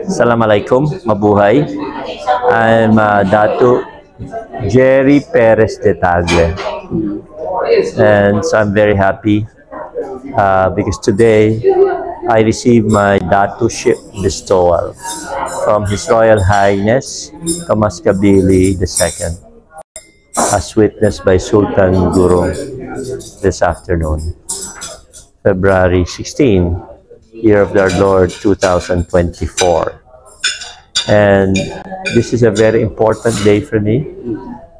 Assalamualaikum, mabuhay. I'm Datu Jerry Perez de Tagle. And so I'm very happy because today I received my Datuship bestowal from His Royal Highness Tomas Kabili II, as witnessed by Sultan Guru this afternoon, February 16, year of our Lord 2024. And this is a very important day for me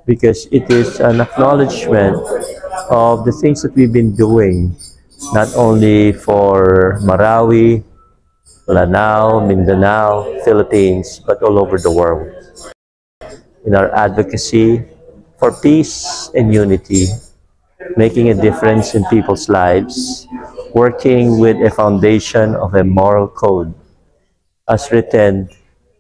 because it is an acknowledgement of the things that we've been doing, not only for Marawi, Lanao, Mindanao, Philippines, but all over the world. In our advocacy for peace and unity, making a difference in people's lives, working with a foundation of a moral code, as written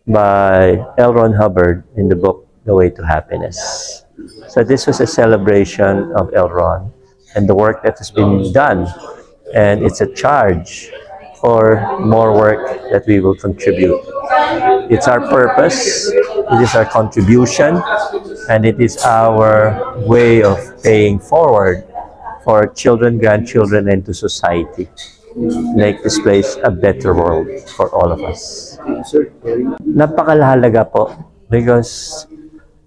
by L. Ron Hubbard in the book, The Way to Happiness. So this was a celebration of L. Ron and the work that has been done. And it's a charge for more work that we will contribute. It's our purpose, it is our contribution, and it is our way of paying forward for children, grandchildren, and to society. Make this place a better world for all of us. Napakahalaga po because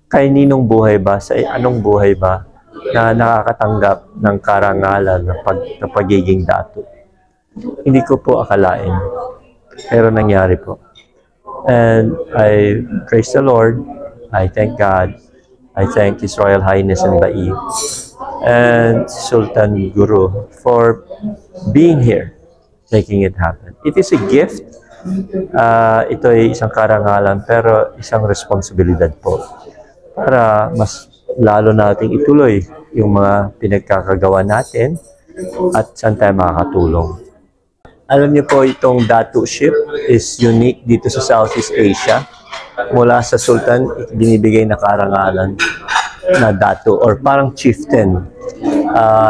kay ninong buhay ba, sa anong buhay ba na nakakatanggap ng karangalan ng pagiging datu? Hindi ko po akalain, pero nangyari po. And I praise the Lord, I thank God, I thank His Royal Highness and Bai and Sultan Guru for being here, making it happen. It is a gift. Ito ay isang karangalan pero isang responsibilidad po para mas lalo nating ituloy yung mga pinagkakagawa natin at saan tayo makakatulong. Alam niyo po, itong Datuship is unique dito sa Southeast Asia. Mula sa Sultan, binibigay na karangalan na Datu or parang chieftain.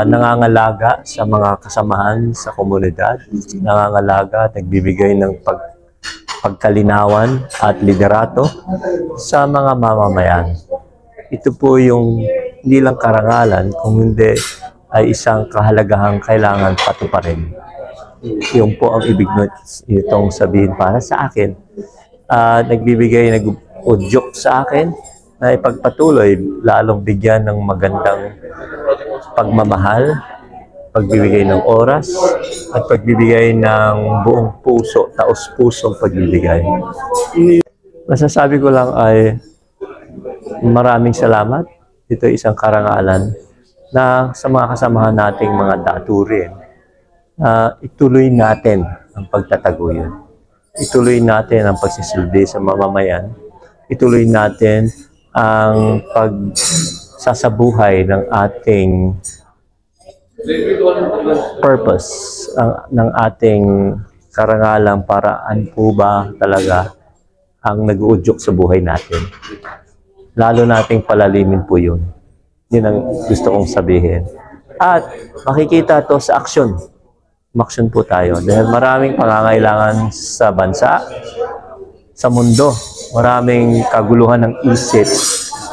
Nangangalaga sa mga kasamahan sa komunidad, nangangalaga at nagbibigay ng pagkalinawan at liderato sa mga mamamayan. Ito po yung hindi lang karangalan, kung hindi ay isang kahalagahang kailangan patuparin. Yung po ang ibig nitong sabihin para sa akin. Nagbibigay, nag-udyok sa akin na ipagpatuloy, lalong bigyan ng magandang pagmamahal, pagbibigay ng oras, at pagbibigay ng buong puso, taos-pusong pagbibigay. Masasabi ko lang ay maraming salamat. Ito ay isang karangalan na sa mga kasamahan nating mga datu rin. Ituloy natin ang pagtataguyod. Ituloy natin ang pagsisilbi sa mamamayan. Ituloy natin ang pagsasabuhay ng ating purpose, ng ating karangalang paraan po ba talaga ang nag-uudyok sa buhay natin. Lalo nating palalimin po yun. Yun ang gusto kong sabihin. At makikita to sa aksyon. Umaksyon po tayo. Dahil maraming pangangailangan sa bansa, sa mundo. Maraming kaguluhan ng isip.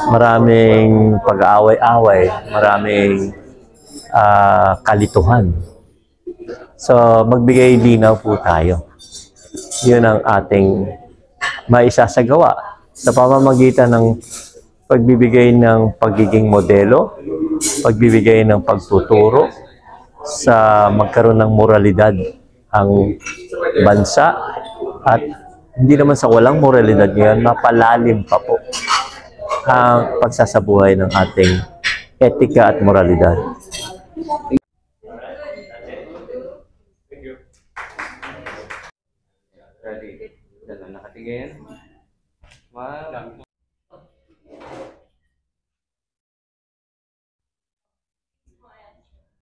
Maraming pag-aaway-away. Maraming kalituhan. So, magbigay linaw po tayo. Yun ang ating maisasagawa sa pamamagitan ng pagbibigay ng pagiging modelo, pagbibigay ng pagtuturo sa magkaroon ng moralidad ang bansa at hindi naman sa walang moralidad ngayon, mapalalim pa po ang pagsasabuhay ng ating etika at moralidad. Ready? Nakatingin. Wow.